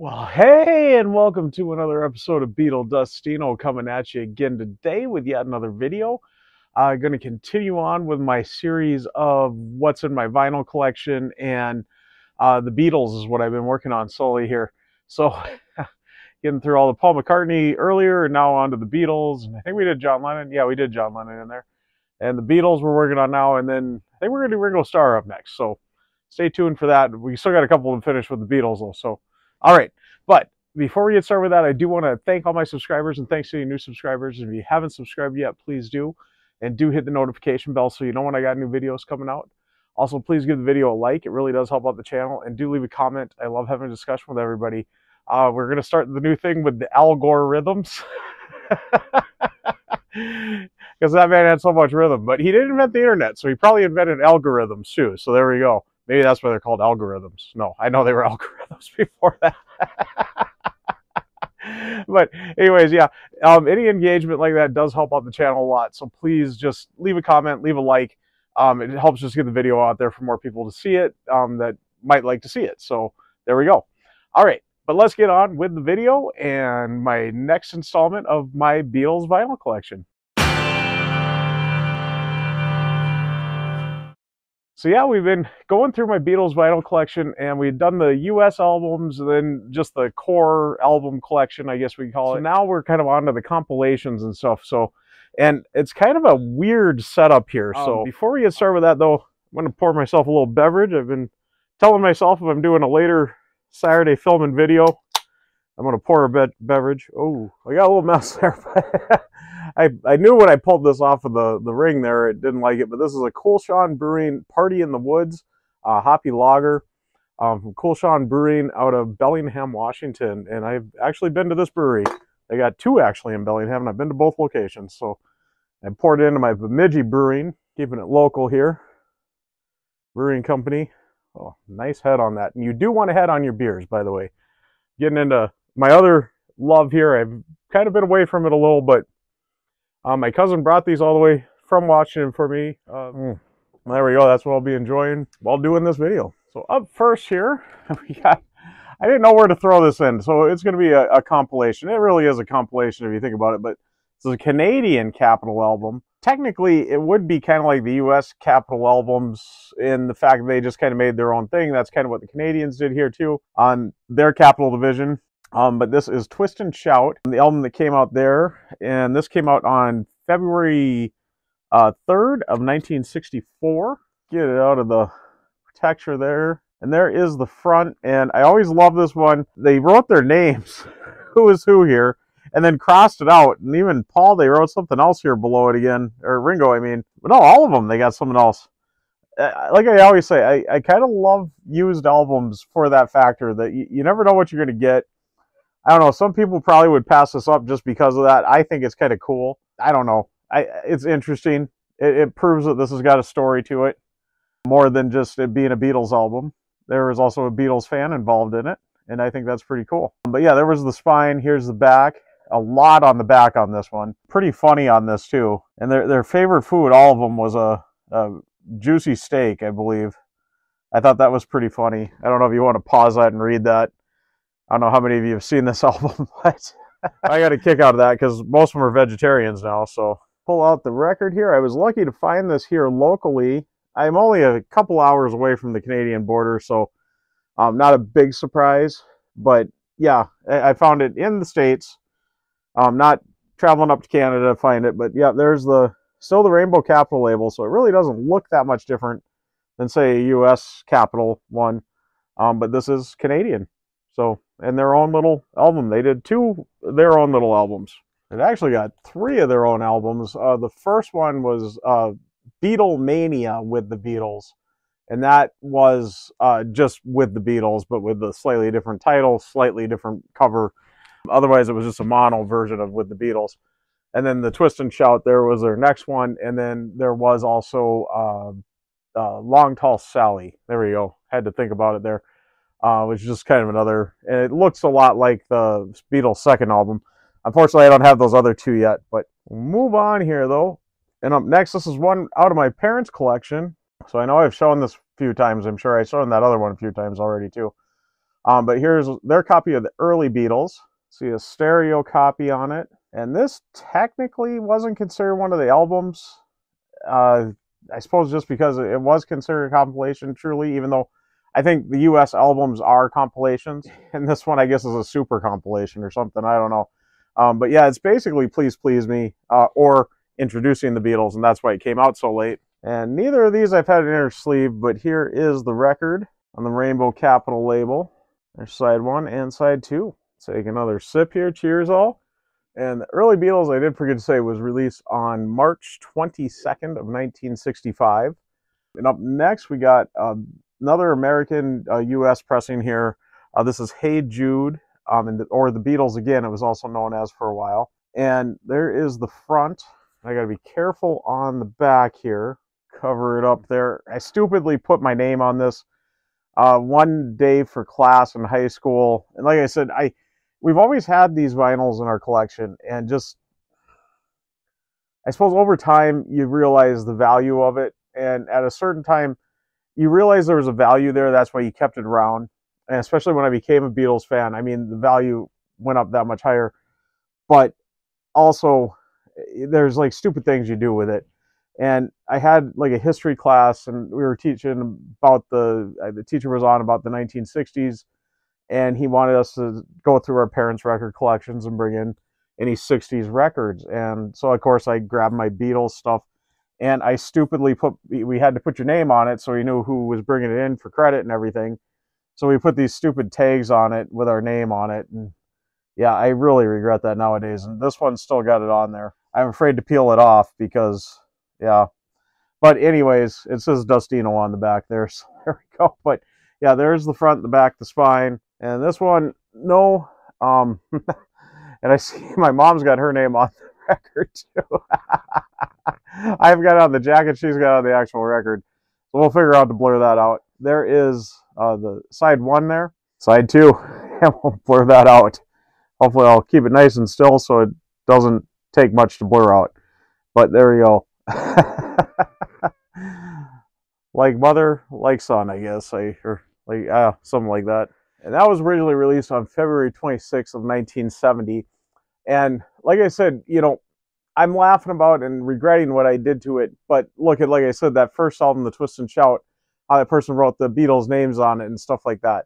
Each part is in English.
Well, hey, and welcome to another episode of Beatle Dustino coming at you again today with yet another video. I'm going to continue on with my series of what's in my vinyl collection, and the Beatles is what I've been working on solely here. So, getting through all the Paul McCartney earlier, and now on to the Beatles. And I think we did John Lennon. Yeah, we did John Lennon in there. And the Beatles we're working on now, and then I think we're going to do Ringo Starr up next. So, stay tuned for that. We still got a couple to finish with the Beatles, though. So, all right. But before we get started with that, I do want to thank all my subscribers and thanks to any new subscribers. If you haven't subscribed yet, please do. And do hit the notification bell so you know when I got new videos coming out. Also, please give the video a like. It really does help out the channel. And do leave a comment. I love having a discussion with everybody. We're going to start the new thing with the algorithms. Because that man had so much rhythm. But he didn't invent the internet, so he probably invented algorithms too. So there we go. Maybe that's why they're called algorithms. No, I know they were algorithms before that. But anyways, yeah, any engagement like that does help out the channel a lot. So please just leave a comment, leave a like. It helps just get the video out there for more people to see it that might like to see it. So there we go. All right, but let's get on with the video and my next installment of my Beatles vinyl collection. So yeah, we've been going through my Beatles vinyl collection, and we've done the US albums, and then just the core album collection, I guess we can call it. So now we're kind of on to the compilations and stuff. So, and it's kind of a weird setup here. So before we get started with that though, I'm going to pour myself a little beverage. I've been telling myself if I'm doing a later Saturday filming video, I'm going to pour a beverage. Oh, I got a little mess there. I knew when I pulled this off of the ring there, it didn't like it, but this is a Coolshawn Brewing Party in the Woods hoppy lager from Coolshawn Brewing out of Bellingham, Washington. And I've actually been to this brewery. They got two actually in Bellingham, and I've been to both locations. So I poured it into my Bemidji Brewing, keeping it local here. Brewing company. Oh, nice head on that. And you do want a head on your beers, by the way. Getting into my other love here, I've kind of been away from it a little, but my cousin brought these all the way from Washington for me. There we go. That's what I'll be enjoying while doing this video. So up first here, we got, I didn't know where to throw this in, so it's going to be a compilation. It really is a compilation if you think about it, but it's a Canadian Capitol album. Technically, it would be kind of like the US Capitol albums in the fact that they just kind of made their own thing. That's kind of what the Canadians did here too on their Capitol division. But this is Twist and Shout, the album that came out there, and this came out on February 3rd of 1964. Get it out of the texture there, and there is the front, and I always love this one. They wrote their names, who is who here, and then crossed it out, and even Paul, they wrote something else here below it again, or Ringo, I mean, but no, all of them, they got something else. Like I always say, I kind of love used albums for that factor, that you never know what you're going to get. I don't know, some people probably would pass this up just because of that. I think it's kind of cool. I don't know. It's interesting. It proves that this has got a story to it, more than just it being a Beatles album. There was also a Beatles fan involved in it, and I think that's pretty cool. But yeah, there was the spine. Here's the back. A lot on the back on this one. Pretty funny on this too. And their favorite food, all of them, was a juicy steak, I believe. I thought that was pretty funny. I don't know if you want to pause that and read that. I don't know how many of you have seen this album, but I got a kick out of that because most of them are vegetarians now. So pull out the record here. I was lucky to find this here locally. I'm only a couple hours away from the Canadian border, so not a big surprise. But yeah, I found it in the States. Not traveling up to Canada to find it, but yeah, there's still the Rainbow Capitol label, so it really doesn't look that much different than, say, a US Capitol one. But this is Canadian. So, and their own little album. They did two their own little albums. They've actually got three of their own albums. The first one was Beatlemania with the Beatles. And that was just with the Beatles, but with a slightly different title, slightly different cover. Otherwise, it was just a mono version of With the Beatles. And then the Twist and Shout there was their next one. And then there was also Long Tall Sally. There we go. Had to think about it there. Which is just kind of another, and it looks a lot like the Beatles' second album. Unfortunately, I don't have those other two yet, but we'll move on here though. And up next, this is one out of my parents' collection. So I know I've shown this a few times. I'm sure I've shown that other one a few times already too. But here's their copy of the early Beatles. See a stereo copy on it. And this technically wasn't considered one of the albums. I suppose just because it was considered a compilation, truly, even though I think the US albums are compilations. And this one, I guess, is a super compilation or something. I don't know. But yeah, it's basically Please Please Me or Introducing the Beatles, and that's why it came out so late. And neither of these I've had an inner sleeve, but here is the record on the Rainbow Capital label. There's side 1 and side 2. Take another sip here. Cheers, all. And the early Beatles, I did forget to say, was released on March 22nd of 1965. And up next, we got another American U.S. pressing here. This is Hey Jude, or the Beatles again, it was also known as for a while. And there is the front. I got to be careful on the back here. Cover it up there. I stupidly put my name on this one day for class in high school. And like I said, we've always had these vinyls in our collection, and just, I suppose over time you realize the value of it, and at a certain time you realize there was a value there. That's why you kept it around. And especially when I became a Beatles fan, I mean, the value went up that much higher. But also, there's like stupid things you do with it. And I had like a history class, and we were teaching about the teacher was on about the 1960s, and he wanted us to go through our parents' record collections and bring in any 60s records. And so, of course, I grabbed my Beatles stuff, and I stupidly we had to put your name on it so you knew who was bringing it in for credit and everything. So we put these stupid tags on it with our name on it. And yeah, I really regret that nowadays. And this one's still got it on there. I'm afraid to peel it off because, yeah. But anyways, it says Dustino on the back there. So there we go. But yeah, there's the front, the back, the spine. And this one, no. And I see my mom's got her name on the record too. I've got it on the jacket. She's got it on the actual record. So we'll figure out to blur that out. There is the side 1 there. Side 2. And we'll blur that out. Hopefully I'll keep it nice and still so it doesn't take much to blur out. But there we go. Like mother, like son, I guess. Or like something like that. And that was originally released on February 26th of 1970. And like I said, you know, I'm laughing about and regretting what I did to it. But look at, like I said, that first album, The Twist and Shout, how that person wrote the Beatles' names on it and stuff like that.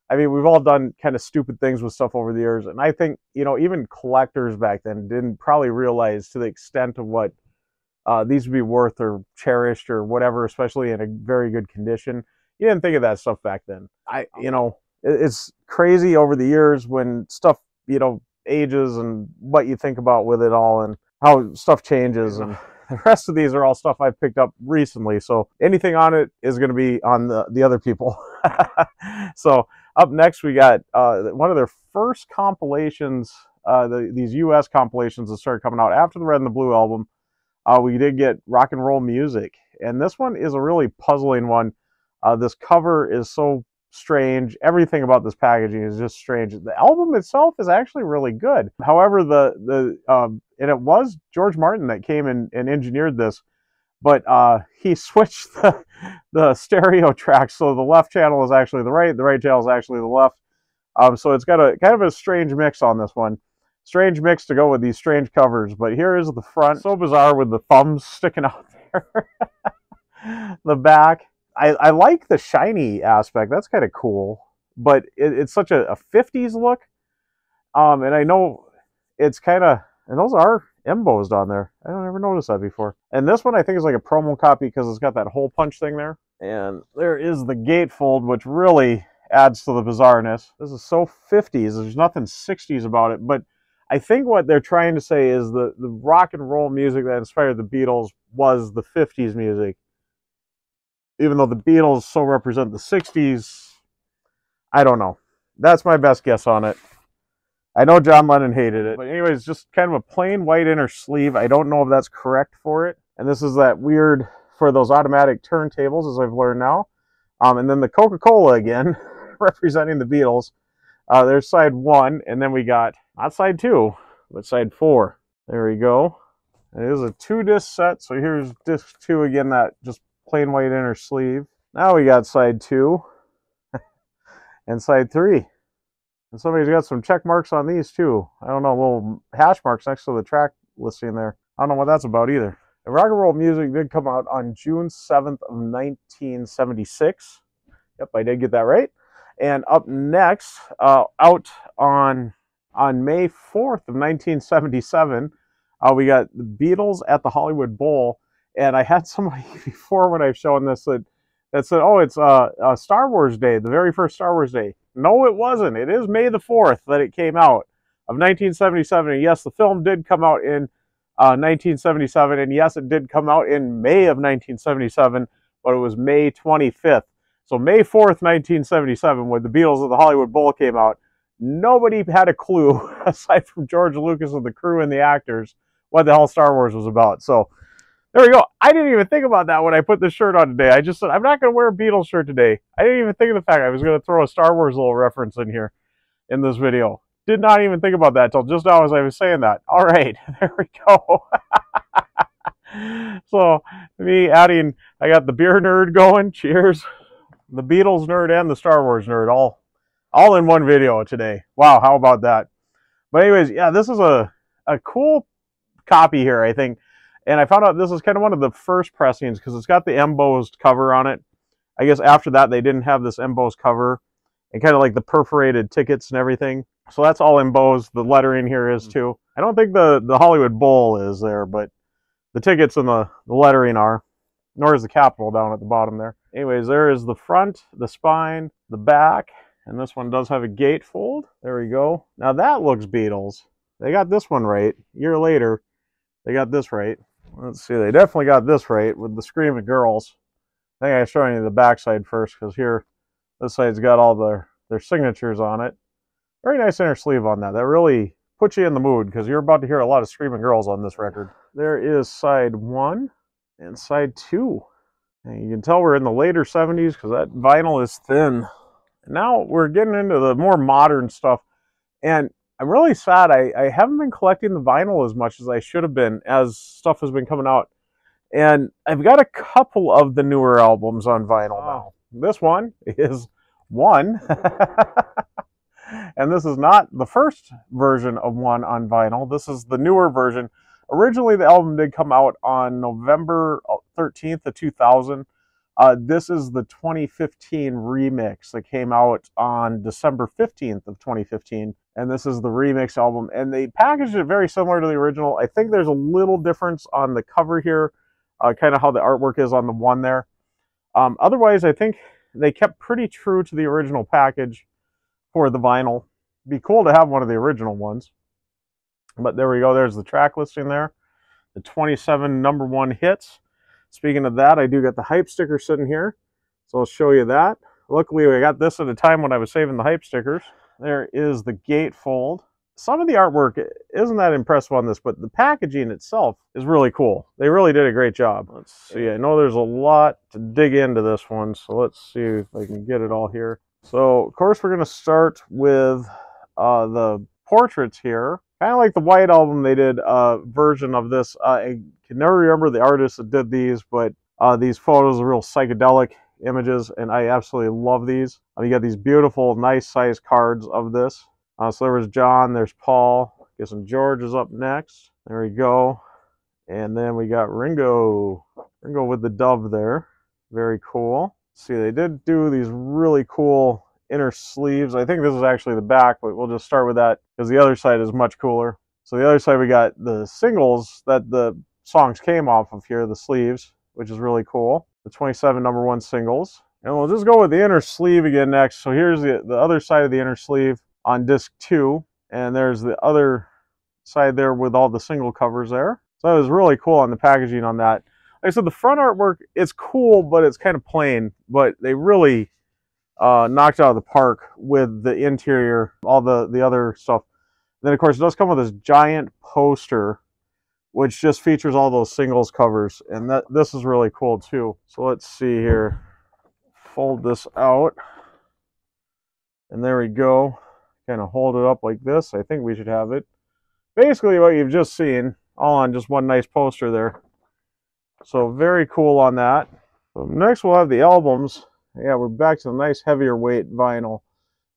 I mean, we've all done kind of stupid things with stuff over the years. And I think, you know, even collectors back then didn't probably realize to the extent of what these would be worth or cherished or whatever, especially in a very good condition. You didn't think of that stuff back then. You know, it's crazy over the years when stuff, you know, ages and what you think about with it all and how stuff changes. And the rest of these are all stuff I've picked up recently. So anything on it is going to be on the other people. So up next, we got one of their first compilations, these U.S. compilations that started coming out after the Red and the Blue album. We did get Rock and Roll Music. And this one is a really puzzling one. This cover is so strange. Everything about this packaging is just strange. The album itself is actually really good. However, and it was George Martin that came and engineered this, but he switched the stereo tracks, so the left channel is actually the right channel is actually the left. So it's got a kind of a strange mix on this one. Strange mix to go with these strange covers. But here is the front. So bizarre with the thumbs sticking out there. The back. I like the shiny aspect. That's kind of cool. But it's such a 50s look. And I know it's kind of, and those are embossed on there. I don't ever notice that before. And this one I think is like a promo copy because it's got that hole punch thing there. And there is the gatefold, which really adds to the bizarreness. This is so 50s. There's nothing 60s about it. But I think what they're trying to say is the rock and roll music that inspired the Beatles was the 50s music. Even though the Beatles so represent the 60s, I don't know. That's my best guess on it. I know John Lennon hated it. But anyways, just kind of a plain white inner sleeve. I don't know if that's correct for it. And this is that weird for those automatic turntables, as I've learned now. And then the Coca-Cola again, representing the Beatles. There's side 1, and then we got, not side 2, but side 4. There we go. It is a 2-disc set, so here's disc 2 again, that just plain white inner sleeve. Now we got side 2. and side 3. And somebody's got some check marks on these too. I don't know, little hash marks next to the track listing there. I don't know what that's about either. And Rock and Roll Music did come out on June 7th of 1976. Yep, I did get that right. And up next, out on May 4th of 1977, we got the Beatles at the Hollywood Bowl. And I had somebody before when I've shown this that said, oh, it's Star Wars Day, the very first Star Wars Day. No, it wasn't. It is May the 4th that it came out of 1977. And yes, the film did come out in 1977. And yes, it did come out in May of 1977, but it was May 25th. So May 4th, 1977, when the Beatles at the Hollywood Bowl came out, nobody had a clue, aside from George Lucas and the crew and the actors, what the hell Star Wars was about. So there we go. I didn't even think about that when I put this shirt on today. I just said, I'm not going to wear a Beatles shirt today. I didn't even think of the fact I was going to throw a Star Wars little reference in here in this video. Did not even think about that until just now as I was saying that. All right, there we go. So, me adding, I got the beer nerd going. Cheers. The Beatles nerd and the Star Wars nerd all in one video today. Wow, how about that? But anyways, yeah, this is a cool copy here, I think. And I found out this is kind of one of the first pressings because it's got the embossed cover on it. I guess after that they didn't have this embossed cover and kind of like the perforated tickets and everything. So that's all embossed. The lettering here is too. I don't think the Hollywood Bowl is there, but the tickets and the lettering are. Nor is the Capitol down at the bottom there. Anyways, there is the front, the spine, the back, and this one does have a gatefold. There we go. Now that looks Beatles. They got this one right. A year later, they got this right. Let's see, they definitely got this right with the Screaming Girls. I think I was showing you the backside first because here, this side's got all their signatures on it. Very nice inner sleeve on that. That really puts you in the mood because you're about to hear a lot of Screaming Girls on this record. There is side 1 and side 2. And you can tell we're in the later 70s because that vinyl is thin. And now we're getting into the more modern stuff. And I'm really sad I haven't been collecting the vinyl as much as I should have been as stuff has been coming out. And I've got a couple of the newer albums on vinyl now. This one is one. And this is not the first version of one on vinyl. This is the newer version. Originally, the album did come out on November 13th of 2000. This is the 2015 remix that came out on December 15th of 2015. And this is the remix album. And they packaged it very similar to the original. I think there's a little difference on the cover here, kind of how the artwork is on the one there. Otherwise, I think they kept pretty true to the original package for the vinyl. Be cool to have one of the original ones. But there we go. There's the track listing there. The 27 #1 hits. Speaking of that, I do got the hype sticker sitting here. So I'll show you that. Luckily, I got this at a time when I was saving the hype stickers. There is the gatefold. Some of the artwork isn't that impressive on this, but the packaging itself is really cool. They really did a great job. Let's see. I know there's a lot to dig into this one, so let's see if I can get it all here. So, of course, we're going to start with the portraits here. Kind of like the White Album, they did a version of this. I can never remember the artist that did these, but these photos are real psychedelic images, and I absolutely love these. You got these beautiful, nice-sized cards of this. So there was John, there's Paul. Guessing George is up next. There we go. And then we got Ringo. Ringo with the dove there. Very cool. See, they did do these really cool inner sleeves. I think this is actually the back, but we'll just start with that because the other side is much cooler. So the other side, we got the singles that the songs came off of here, the sleeves, which is really cool. The 27 #1 singles. And we'll just go with the inner sleeve again next. So here's the other side of the inner sleeve on disc 2. And there's the other side there with all the single covers there. So that was really cool on the packaging on that. Like I said, the front artwork, it's cool, but it's kind of plain. But they really knocked out of the park with the interior, all the other stuff. And then, of course, it does come with this giant poster, which just features all those singles covers. And this is really cool, too. So let's see here. Fold this out. And there we go. Kind of hold it up like this. I think we should have it. Basically, what you've just seen, all on just one nice poster there. So very cool on that. So next we'll have the albums. Yeah, we're back to the nice heavier weight vinyl.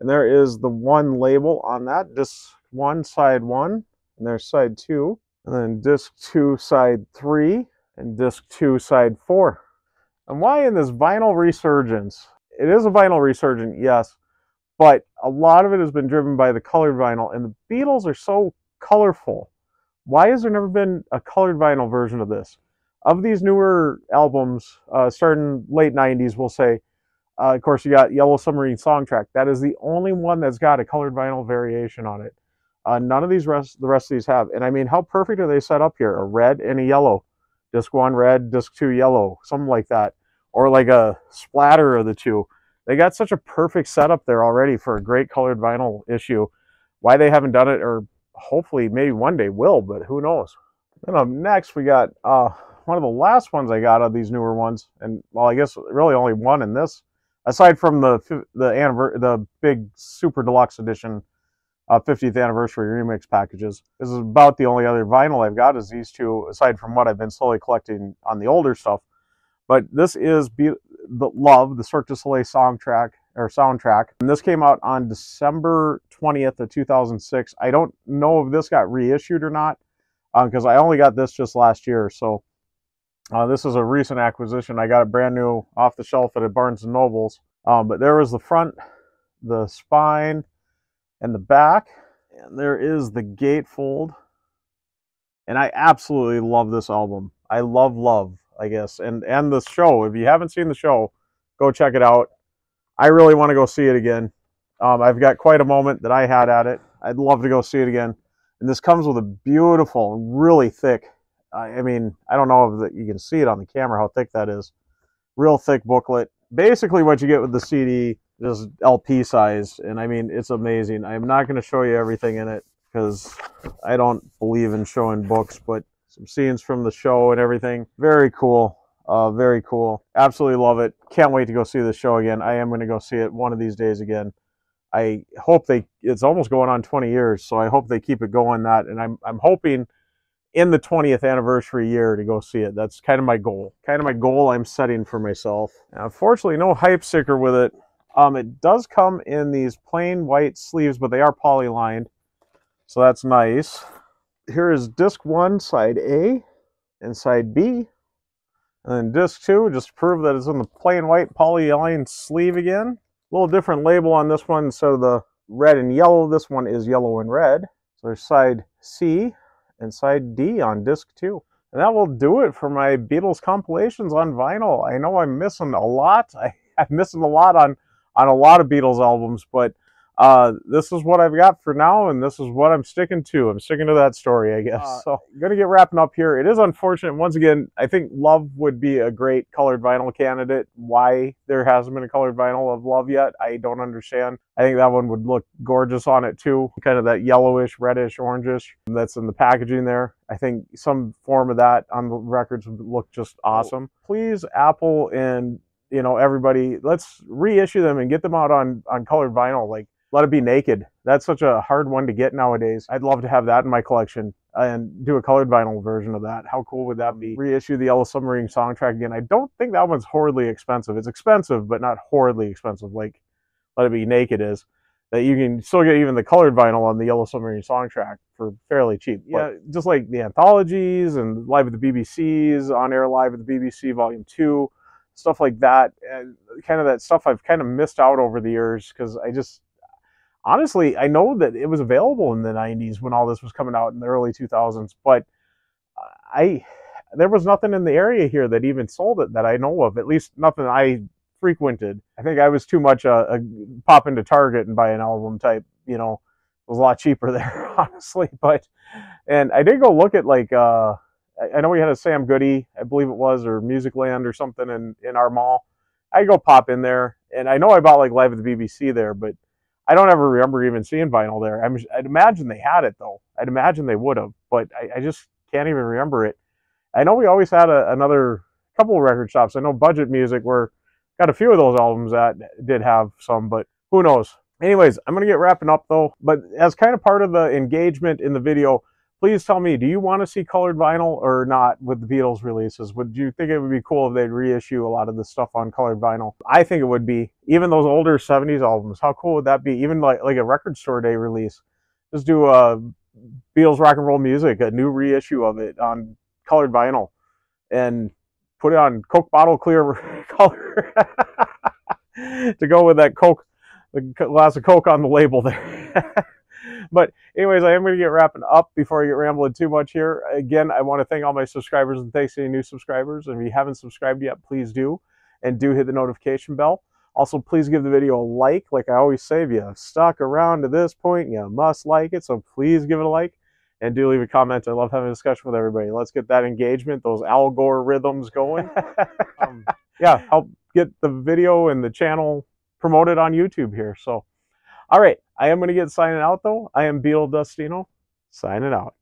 And there is the one label on that, disc 1, side 1, and there's side 2, and then disc 2, side 3, and disc 2, side 4. And why in this vinyl resurgence? It is a vinyl resurgence, yes, but a lot of it has been driven by the colored vinyl, and the Beatles are so colorful. Why has there never been a colored vinyl version of this? Of these newer albums, starting late 90s, we'll say, of course, you got Yellow Submarine Songtrack. That is the only one that's got a colored vinyl variation on it. None of the rest of these have. And I mean, how perfect are they set up here? A red and a yellow. Disc 1 red, disc 2 yellow, something like that. Or like a splatter of the two. They got such a perfect setup there already for a great colored vinyl issue. Why they haven't done it, or hopefully maybe one day will, but who knows. Then up next, we got one of the last ones I got of these newer ones. And, well, I guess really only one in this. Aside from the big super deluxe edition 50th anniversary remix packages. This is about the only other vinyl I've got is these two, aside from what I've been slowly collecting on the older stuff. But this is the Love, the Cirque du Soleil soundtrack. And this came out on December 20th of 2006. I don't know if this got reissued or not, because I only got this just last year. So this is a recent acquisition. I got it brand new off the shelf at Barnes & Noble's. But there was the front, the spine, and the back. And there is the gatefold. And I absolutely love this album. I love, I guess. And the show. If you haven't seen the show, go check it out. I really want to go see it again. I've got quite a moment that I had at it. I'd love to go see it again. And this comes with a beautiful, really thick, I mean, I don't know if you can see it on the camera how thick that is. Real thick booklet. Basically what you get with the CD is LP size, and I mean, it's amazing. I'm not going to show you everything in it because I don't believe in showing books, but some scenes from the show and everything. Very cool. Very cool. Absolutely love it. Can't wait to go see the show again. I am going to go see it one of these days again. I hope it's almost going on 20 years, so I hope they keep it going that, and I'm hoping in the 20th anniversary year to go see it. That's kind of my goal. Kind of my goal I'm setting for myself. Now, unfortunately, no hype sticker with it. It does come in these plain white sleeves, but they are poly-lined, so that's nice. Here is disc 1, side A, and side B. And then disc 2, just to prove that it's in the plain white poly-lined sleeve again. A little different label on this one, so the red and yellow, this one is yellow and red. So there's side C and side D on disc 2. And that will do it for my Beatles compilations on vinyl. I know I'm missing a lot. I'm missing a lot on a lot of Beatles albums, but this is what I've got for now, and this is what I'm sticking to. I'm sticking to that story, I guess. So I'm going to get wrapping up here. It is unfortunate. Once again, I think Love would be a great colored vinyl candidate. Why there hasn't been a colored vinyl of Love yet, I don't understand. I think that one would look gorgeous on it too. Kind of that yellowish, reddish, orangish that's in the packaging there. I think some form of that on the records would look just awesome. Please, Apple and everybody, let's reissue them and get them out on colored vinyl. Like, let it be naked. That's such a hard one to get nowadays. I'd love to have that in my collection and do a colored vinyl version of that. How cool would that be? Reissue the Yellow Submarine soundtrack again. I don't think that one's horridly expensive. It's expensive, but not horridly expensive like Let It Be Naked is. That you can still get even the colored vinyl on the Yellow Submarine soundtrack for fairly cheap. Yeah, just like the anthologies and Live at the BBC's, On Air Live at the BBC Volume 2, stuff like that. And kind of that stuff I've kind of missed out over the years because honestly, I know that it was available in the 90s when all this was coming out in the early 2000s, but there was nothing in the area here that even sold it that I know of, at least nothing I frequented. I think I was too much a pop into Target and buy an album type, it was a lot cheaper there, honestly. And I did go look at I know we had a Sam Goody, I believe it was, or Musicland or something in our mall. I go pop in there, and I know I bought Live at the BBC there, but I don't ever remember even seeing vinyl there. I'd imagine they had it, though. I'd imagine they would have, but I just can't even remember it. I know we always had another couple of record shops. I know Budget Music got a few of those albums that did have some, but who knows. Anyways, I'm going to get wrapping up, though. But as kind of part of the engagement in the video, Please tell me, do you want to see colored vinyl or not with the Beatles releases? Would you think it would be cool if they'd reissue a lot of this stuff on colored vinyl? I think it would be. Even those older 70s albums, how cool would that be? Even like a record store day release. Just do a Beatles Rock and Roll Music, a new reissue of it on colored vinyl, and put it on Coke bottle clear color to go with that Coke, the glass of Coke on the label there. But anyways, I am going to get wrapping up before I get rambling too much here. Again, I want to thank all my subscribers and thanks to any new subscribers. And if you haven't subscribed yet, please do. And do hit the notification bell. Also, please give the video a like. Like I always say, if you stuck around to this point, you must like it. So please give it a like. And do leave a comment. I love having a discussion with everybody. Let's get that engagement, those algorithms going. Yeah, help get the video and the channel promoted on YouTube here. So, all right. I am going to get signing out, though. I am Beatle Dustino, signing out.